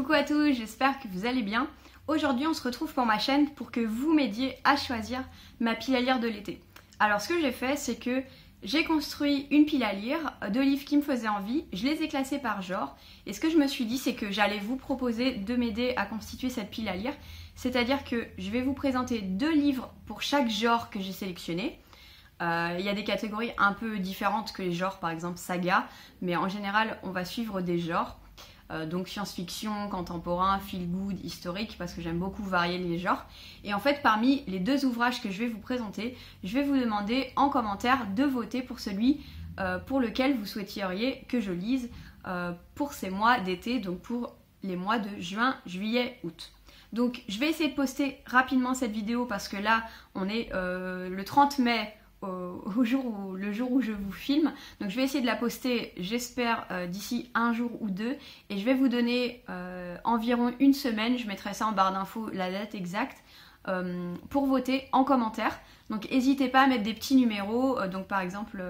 Coucou à tous, j'espère que vous allez bien. Aujourd'hui on se retrouve pour ma chaîne pour que vous m'aidiez à choisir ma pile à lire de l'été. Alors ce que j'ai fait c'est que j'ai construit une pile à lire de livres qui me faisaient envie, je les ai classés par genre et ce que je me suis dit c'est que j'allais vous proposer de m'aider à constituer cette pile à lire. C'est-à-dire que je vais vous présenter 2 livres pour chaque genre que j'ai sélectionné. Il y a des catégories un peu différentes que les genres, par exemple saga, mais en général on va suivre des genres. Donc science-fiction, contemporain, feel-good, historique, parce que j'aime beaucoup varier les genres. Et en fait, parmi les 2 ouvrages que je vais vous présenter, je vais vous demander en commentaire de voter pour celui pour lequel vous souhaiteriez que je lise pour ces mois d'été, donc pour les mois de juin, juillet, août. Donc je vais essayer de poster rapidement cette vidéo parce que là, on est le 30 mai, le jour où je vous filme. Donc je vais essayer de la poster, j'espère, d'ici un jour ou 2. Et je vais vous donner environ une semaine, je mettrai ça en barre d'infos, la date exacte, pour voter en commentaire. Donc n'hésitez pas à mettre des petits numéros, donc par exemple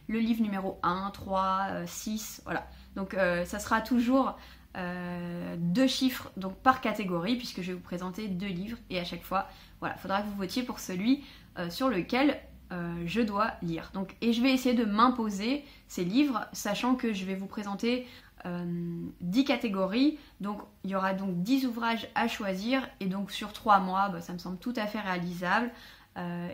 le livre numéro 1, 3, 6, voilà. Donc ça sera toujours 2 chiffres donc par catégorie, puisque je vais vous présenter 2 livres. Et à chaque fois, voilà, il faudra que vous votiez pour celui sur lequel je dois lire. Donc, et je vais essayer de m'imposer ces livres, sachant que je vais vous présenter 10 catégories. Donc il y aura donc 10 ouvrages à choisir. Et donc sur 3 mois, ça me semble tout à fait réalisable.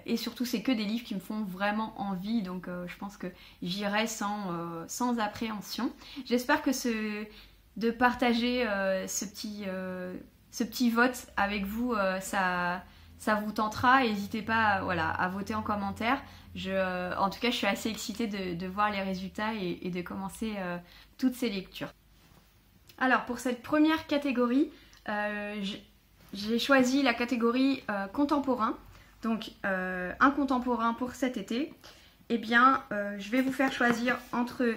Et surtout, c'est que des livres qui me font vraiment envie. Donc je pense que j'irai sans appréhension. J'espère que de partager ce petit vote avec vous, ça vous tentera. N'hésitez pas voilà, à voter en commentaire. En tout cas, je suis assez excitée de voir les résultats et de commencer toutes ces lectures. Alors, pour cette première catégorie, j'ai choisi la catégorie contemporain. Donc, un contemporain pour cet été. Eh bien, je vais vous faire choisir entre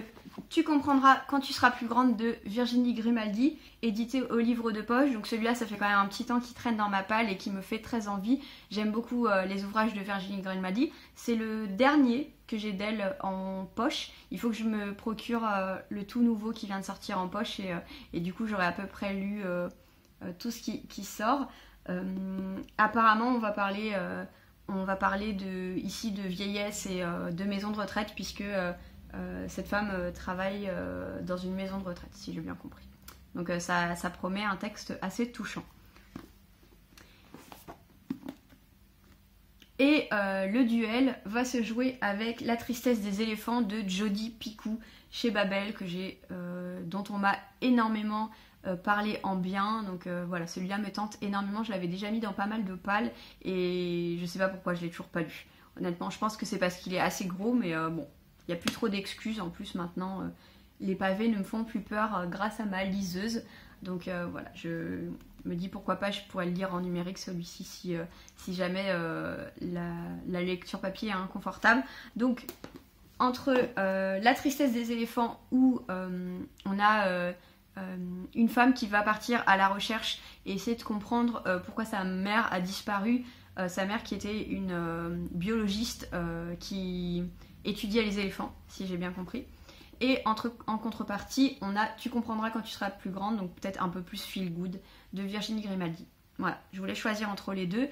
Tu comprendras quand tu seras plus grande de Virginie Grimaldi, édité au livre de poche. Donc celui-là, ça fait quand même un petit temps qu'il traîne dans ma palle et qui me fait très envie. J'aime beaucoup les ouvrages de Virginie Grimaldi. C'est le dernier que j'ai d'elle en poche. Il faut que je me procure le tout nouveau qui vient de sortir en poche et du coup, j'aurai à peu près lu tout ce qui sort. Apparemment, on va parler ici de vieillesse et de maison de retraite, puisque cette femme travaille dans une maison de retraite, si j'ai bien compris. Donc ça promet un texte assez touchant. Et le duel va se jouer avec La tristesse des éléphants de Jodi Picoult chez Babel, dont on m'a énormément parlé en bien. Donc voilà, celui-là me tente énormément. Je l'avais déjà mis dans pas mal de pales et je sais pas pourquoi je l'ai toujours pas lu. Honnêtement, je pense que c'est parce qu'il est assez gros, mais bon, il n'y a plus trop d'excuses. En plus, maintenant, les pavés ne me font plus peur grâce à ma liseuse. Donc voilà, je me dis pourquoi pas, je pourrais le lire en numérique celui-ci si jamais la lecture papier est inconfortable. Donc entre La tristesse des éléphants où on a une femme qui va partir à la recherche et essayer de comprendre pourquoi sa mère a disparu, sa mère qui était une biologiste qui étudiait les éléphants, si j'ai bien compris. Et en contrepartie, on a Tu comprendras quand tu seras plus grande, donc peut-être un peu plus feel good, de Virginie Grimaldi. Voilà, je voulais choisir entre les 2.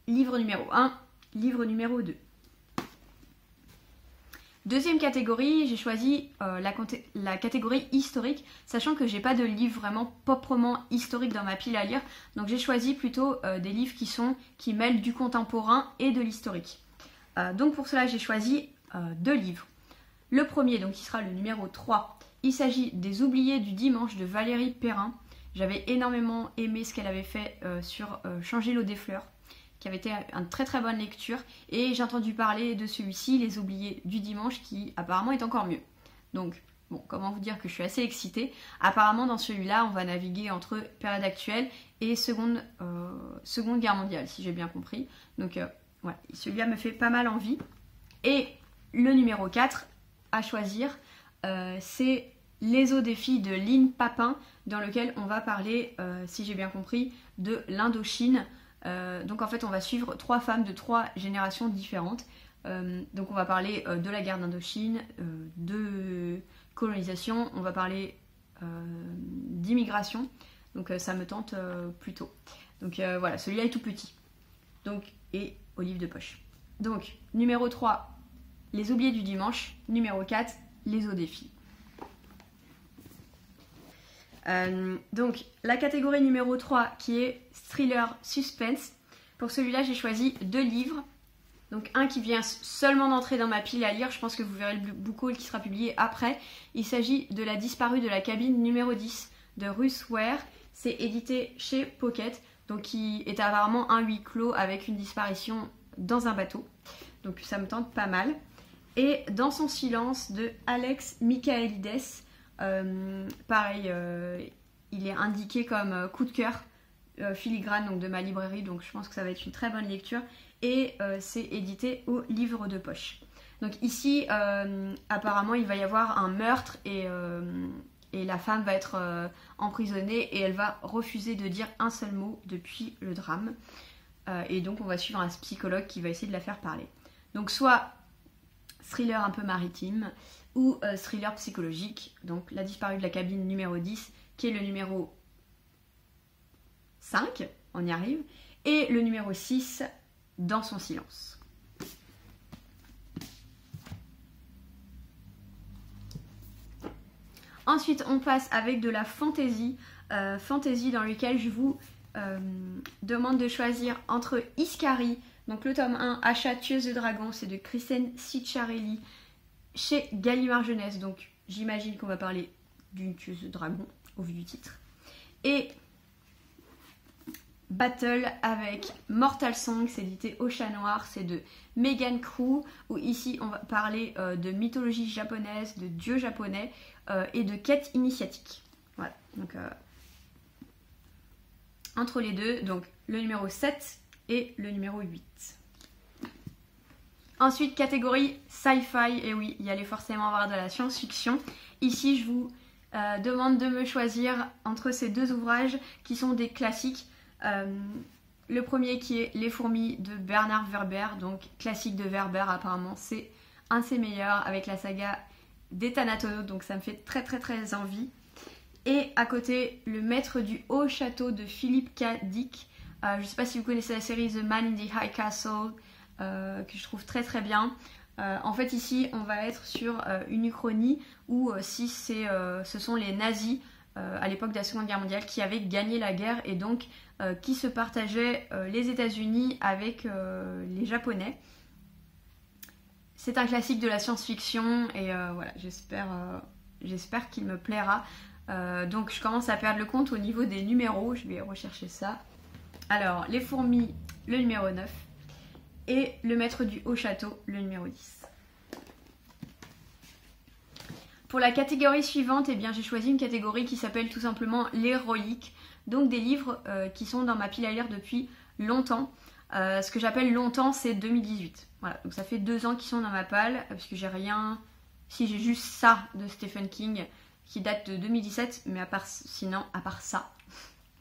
Livre numéro 1, livre numéro 2. Deuxième catégorie, j'ai choisi la catégorie historique, sachant que j'ai pas de livre vraiment proprement historique dans ma pile à lire. Donc j'ai choisi plutôt des livres qui mêlent du contemporain et de l'historique. Donc pour cela, j'ai choisi 2 livres. Le premier, donc qui sera le numéro 3, il s'agit des Oubliés du dimanche de Valérie Perrin. J'avais énormément aimé ce qu'elle avait fait sur Changer l'eau des fleurs, qui avait été une très très bonne lecture. Et j'ai entendu parler de celui-ci, Les Oubliés du dimanche, qui apparemment est encore mieux. Donc, bon, comment vous dire que je suis assez excitée. Apparemment, dans celui-là, on va naviguer entre période actuelle et seconde guerre mondiale, si j'ai bien compris. Donc, voilà, celui-là me fait pas mal envie. Et le numéro 4 à choisir, c'est Les eaux des filles de Lynn Papin, dans lequel on va parler, si j'ai bien compris, de l'Indochine. Donc en fait, on va suivre 3 femmes de 3 générations différentes. Donc on va parler de la guerre d'Indochine, de colonisation, on va parler d'immigration. Donc ça me tente plutôt. Donc voilà, celui-là est tout petit. Donc, et au livre de poche. Donc, numéro 3, Les oubliés du dimanche. Numéro 4, Les eaux des filles. Donc, la catégorie numéro 3 qui est thriller suspense. Pour celui-là, j'ai choisi 2 livres. Donc, un qui vient seulement d'entrer dans ma pile à lire. Je pense que vous verrez le book haul qui sera publié après. Il s'agit de La disparue de la cabine numéro 10 de Ruth Ware. C'est édité chez Pocket. Donc, qui est apparemment un huis clos avec une disparition dans un bateau. Donc, ça me tente pas mal. Et Dans son silence de Alex Michaelides. Pareil, il est indiqué comme coup de cœur filigrane donc de ma librairie, donc je pense que ça va être une très bonne lecture. Et c'est édité au livre de poche. Donc ici, apparemment, il va y avoir un meurtre et la femme va être emprisonnée et elle va refuser de dire un seul mot depuis le drame. Et donc on va suivre un psychologue qui va essayer de la faire parler. Donc soit thriller un peu maritime ou thriller psychologique, donc La disparue de la cabine numéro 10 qui est le numéro 5, on y arrive, et le numéro 6, Dans son silence. Ensuite, on passe avec de la fantasy, fantasy dans lequel je vous demande de choisir entre Iskari, donc le tome 1, Achat tueuse de dragons, c'est de Kristen Cicciarelli chez Gallimard Jeunesse, donc j'imagine qu'on va parler d'une tueuse de dragons au vu du titre. Et Battle avec Mortal Song, c'est édité au Chat Noir, c'est de Megan Crew, où ici on va parler de mythologie japonaise, de dieux japonais et de quêtes initiatiques. Voilà, donc entre les deux, donc le numéro 7 et le numéro 8. Ensuite, catégorie sci-fi, et oui, il allait forcément avoir de la science-fiction. Ici, je vous demande de me choisir entre ces 2 ouvrages qui sont des classiques. Le premier qui est Les fourmis de Bernard Werber, donc classique de Werber apparemment, c'est un de ses meilleurs avec la saga des Thanatonautes, donc ça me fait très très très envie. Et à côté, Le maître du haut château de Philippe K. Dick. Je ne sais pas si vous connaissez la série The Man in the High Castle, que je trouve très très bien. En fait ici on va être sur une uchronie où si ce sont les nazis à l'époque de la Seconde Guerre mondiale qui avaient gagné la guerre et donc qui se partageaient les États-Unis avec les Japonais. C'est un classique de la science-fiction et voilà, j'espère qu'il me plaira. Donc je commence à perdre le compte au niveau des numéros, je vais rechercher ça. Alors, Les fourmis, le numéro 9 et Le maître du haut château, le numéro 10. Pour la catégorie suivante, eh bien, j'ai choisi une catégorie qui s'appelle tout simplement l'héroïque. Donc des livres qui sont dans ma pile à lire depuis longtemps. Ce que j'appelle longtemps, c'est 2018. Voilà, donc ça fait 2 ans qu'ils sont dans ma palle, parce que j'ai rien... Si, j'ai juste ça de Stephen King, qui date de 2017, mais à part ça,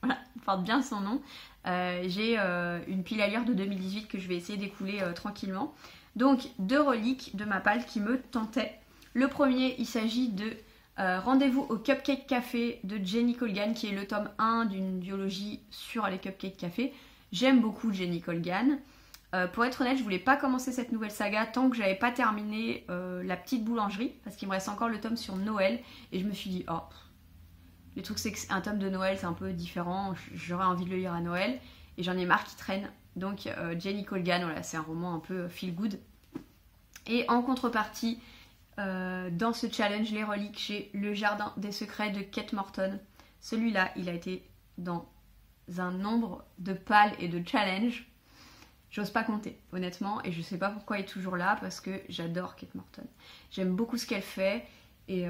voilà, il porte bien son nom. J'ai une pile à lire de 2018 que je vais essayer d'écouler tranquillement. Donc 2 reliques de ma palle qui me tentaient. Le premier, il s'agit de Rendez-vous au Cupcake Café de Jenny Colgan, qui est le tome 1 d'une duologie sur les Cupcake Café. J'aime beaucoup Jenny Colgan. Pour être honnête, je voulais pas commencer cette nouvelle saga tant que j'avais pas terminé La petite boulangerie, parce qu'il me reste encore le tome sur Noël, et je me suis dit, oh, le truc c'est que c'est un tome de Noël, c'est un peu différent, j'aurais envie de le lire à Noël, et j'en ai marre qu'il traîne. Donc Jenny Colgan, voilà, c'est un roman un peu feel good. Et en contrepartie, dans ce challenge, les reliques, j'ai Le Jardin des Secrets de Kate Morton. Celui-là, il a été dans un nombre de palles et de challenges. J'ose pas compter, honnêtement, et je sais pas pourquoi il est toujours là, parce que j'adore Kate Morton. J'aime beaucoup ce qu'elle fait, et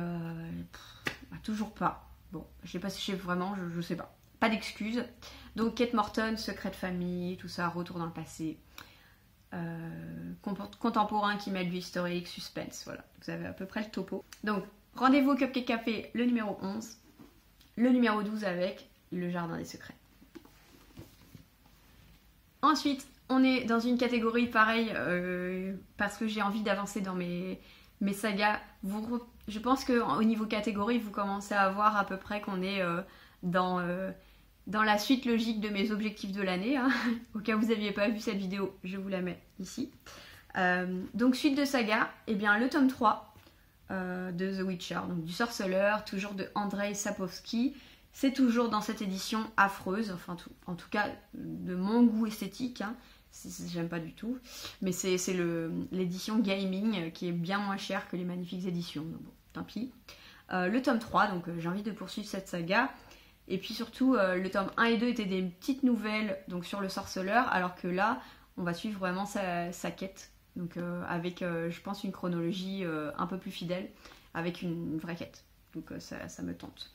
toujours pas. Bon, je sais pas si j'ai vraiment, je sais pas. Pas d'excuses. Donc Kate Morton, Secret de famille, tout ça, Retour dans le passé. Contemporain qui mêle du historique, suspense, voilà. Vous avez à peu près le topo. Donc, Rendez-vous au Cupcake Café, le numéro 11. Le numéro 12 avec Le Jardin des Secrets. Ensuite, on est dans une catégorie pareille, parce que j'ai envie d'avancer dans mes sagas. Je pense qu'au niveau catégorie, vous commencez à voir à peu près qu'on est dans la suite logique de mes objectifs de l'année. Hein. Au cas où vous n'aviez pas vu cette vidéo, je vous la mets ici. Donc suite de saga, eh bien, le tome 3 de The Witcher, donc du sorceleur, toujours de Andrzej Sapkowski. C'est toujours dans cette édition affreuse, enfin en tout cas de mon goût esthétique, hein. J'aime pas du tout, mais c'est l'édition gaming qui est bien moins chère que les magnifiques éditions, donc bon, tant pis. Le tome 3, donc j'ai envie de poursuivre cette saga, et puis surtout le tome 1 et 2 étaient des petites nouvelles donc sur le sorceleur, alors que là on va suivre vraiment sa quête, donc avec je pense une chronologie un peu plus fidèle, avec une vraie quête, donc ça me tente.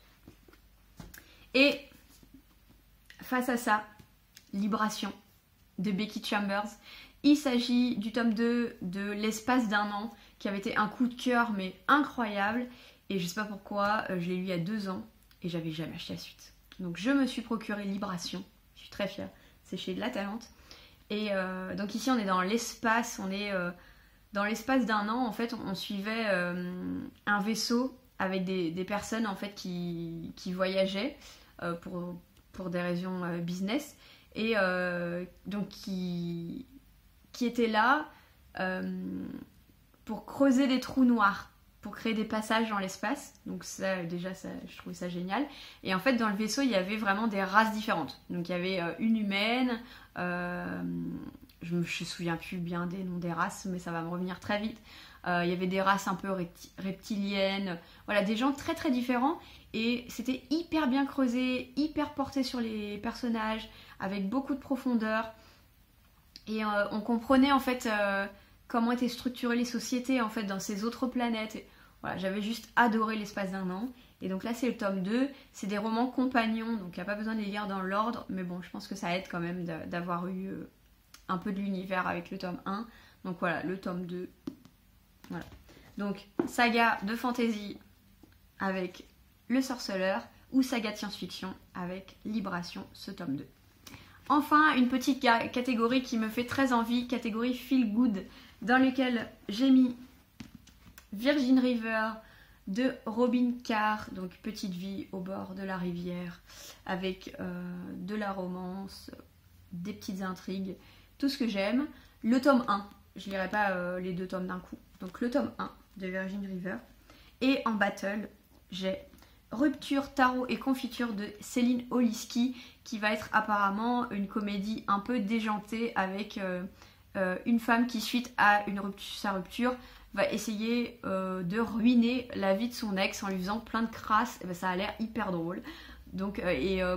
Et face à ça, Libération de Becky Chambers. Il s'agit du tome 2 de L'espace d'un an, qui avait été un coup de cœur mais incroyable. Et je sais pas pourquoi, je l'ai lu il y a 2 ans et j'avais jamais acheté la suite. Donc je me suis procuré Libération, je suis très fière, c'est chez La Talente. Et donc ici on est dans l'espace, on est dans l'espace d'un an, en fait on suivait un vaisseau avec des personnes en fait qui voyageaient pour des raisons business, et donc qui étaient là pour creuser des trous noirs, pour créer des passages dans l'espace. Donc ça, déjà, je trouvais ça génial. Et en fait, dans le vaisseau, il y avait vraiment des races différentes. Donc il y avait une humaine, je me souviens plus bien des noms des races, mais ça va me revenir très vite. Il y avait des races un peu reptiliennes, voilà, des gens très très différents. Et c'était hyper bien creusé, hyper porté sur les personnages, avec beaucoup de profondeur. Et on comprenait en fait comment étaient structurées les sociétés en fait dans ces autres planètes. Et, voilà, j'avais juste adoré L'espace d'un an. Et donc là c'est le tome 2, c'est des romans compagnons, donc il n'y a pas besoin de les lire dans l'ordre, mais bon, je pense que ça aide quand même d'avoir eu un peu de l'univers avec le tome 1. Donc voilà, le tome 2. Voilà. Donc saga de fantasy avec Le Sorceleur, ou saga de science-fiction avec Libération, ce tome 2. Enfin, une petite catégorie qui me fait très envie, catégorie feel good, dans laquelle j'ai mis Virgin River de Robin Carr, donc petite vie au bord de la rivière, avec de la romance, des petites intrigues, tout ce que j'aime. Le tome 1, je lirai pas les 2 tomes d'un coup, donc le tome 1 de Virgin River. Et en battle, j'ai Rupture, Tarot et Confiture de Céline Oliski, qui va être apparemment une comédie un peu déjantée avec une femme qui, suite à sa rupture, va essayer de ruiner la vie de son ex en lui faisant plein de crasses. Et ben, ça a l'air hyper drôle. Donc,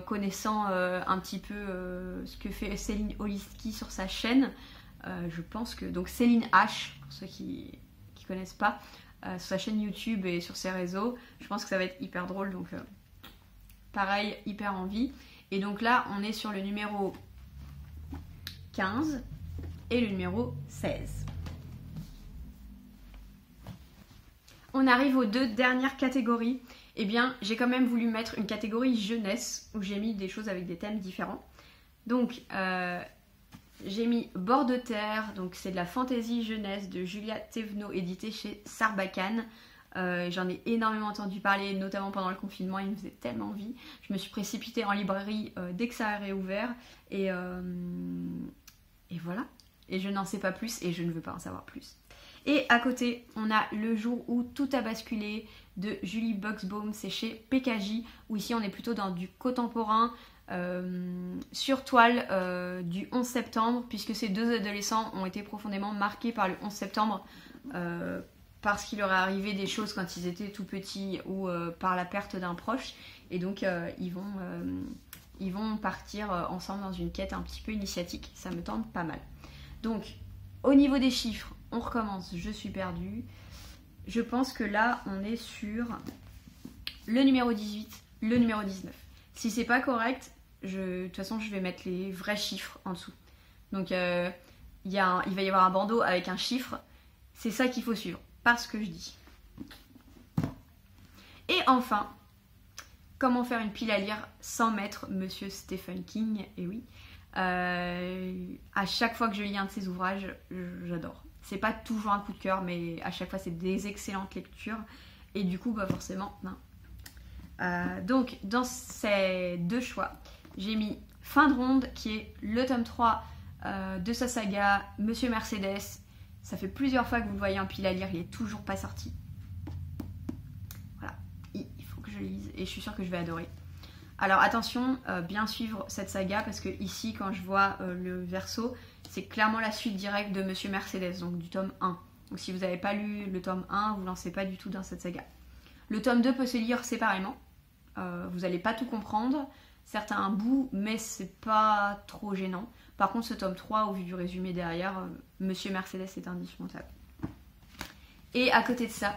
connaissant un petit peu ce que fait Céline Oliski sur sa chaîne, je pense que... Donc Céline H, pour ceux qui connaissent pas, sur sa chaîne YouTube et sur ses réseaux, je pense que ça va être hyper drôle, donc pareil, hyper envie. Et donc là on est sur le numéro 15 et le numéro 16. On arrive aux 2 dernières catégories. Eh bien j'ai quand même voulu mettre une catégorie jeunesse où j'ai mis des choses avec des thèmes différents. Donc j'ai mis Bord de terre, donc c'est de la fantasy jeunesse de Julia Thévenot, édité chez Sarbacane. J'en ai énormément entendu parler, notamment pendant le confinement, il me faisait tellement envie. Je me suis précipitée en librairie dès que ça a réouvert, et voilà. Et je n'en sais pas plus et je ne veux pas en savoir plus. Et à côté, on a Le jour où tout a basculé de Julie Buxbaum, c'est chez PKJ, où ici on est plutôt dans du contemporain, sur toile du 11 septembre, puisque ces 2 adolescents ont été profondément marqués par le 11 septembre, parce qu'il leur est arrivé des choses quand ils étaient tout petits, ou par la perte d'un proche, et donc ils vont partir ensemble dans une quête un petit peu initiatique. Ça me tente pas mal. Donc au niveau des chiffres, on recommence, je suis perdue. Je pense que là on est sur le numéro 18, le numéro 19. Si c'est pas correct, de toute façon je vais mettre les vrais chiffres en dessous. Donc il va y avoir un bandeau avec un chiffre. C'est ça qu'il faut suivre, pas ce que je dis. Et enfin, comment faire une pile à lire sans mettre Monsieur Stephen King. Et oui, à chaque fois que je lis un de ses ouvrages, j'adore. C'est pas toujours un coup de cœur, mais à chaque fois c'est des excellentes lectures. Et du coup, bah forcément, Donc dans ces deux choix, j'ai mis Fin de ronde qui est le tome 3 de sa saga Monsieur Mercedes. Ça fait plusieurs fois que vous le voyez en pile à lire, il est toujours pas sorti. Voilà, il faut que je lise et je suis sûre que je vais adorer. Alors attention, bien suivre cette saga parce que ici quand je vois le verso, c'est clairement la suite directe de Monsieur Mercedes, donc du tome 1. Donc si vous n'avez pas lu le tome 1, vous ne lancez pas du tout dans cette saga. Le tome 2 peut se lire séparément, vous n'allez pas tout comprendre, certains bouts, mais c'est pas trop gênant. Par contre ce tome 3, au vu du résumé derrière, Monsieur Mercedes est indispensable. Et à côté de ça,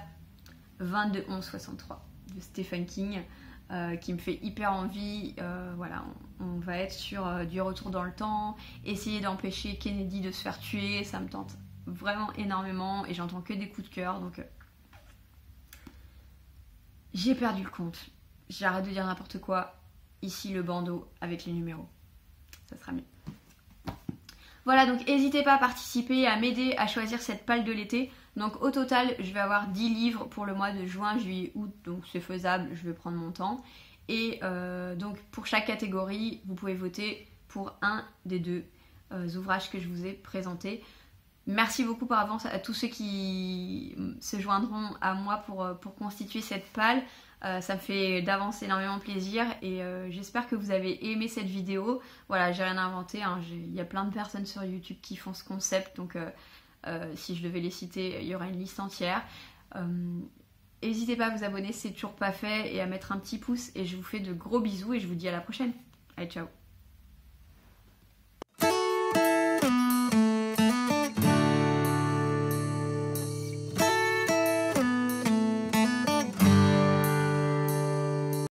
22-11-63 de Stephen King, qui me fait hyper envie. Voilà, on va être sur du retour dans le temps, essayer d'empêcher Kennedy de se faire tuer, ça me tente vraiment énormément et j'entends que des coups de cœur, donc j'ai perdu le compte. J'arrête de dire n'importe quoi. Ici le bandeau avec les numéros, ça sera mieux. Voilà, donc n'hésitez pas à participer, à m'aider à choisir cette palle de l'été. Donc au total, je vais avoir 10 livres pour le mois de juin, juillet, août, donc c'est faisable, je vais prendre mon temps. Et donc pour chaque catégorie, vous pouvez voter pour un des deux ouvrages que je vous ai présentés. Merci beaucoup par avance à tous ceux qui se joindront à moi pour constituer cette palle. Ça me fait d'avance énormément plaisir et j'espère que vous avez aimé cette vidéo. Voilà, j'ai rien inventé, hein. Il y a plein de personnes sur YouTube qui font ce concept, donc si je devais les citer, il y aura une liste entière. N'hésitez pas à vous abonner si c'est toujours pas fait et à mettre un petit pouce et je vous fais de gros bisous et je vous dis à la prochaine. Allez, ciao!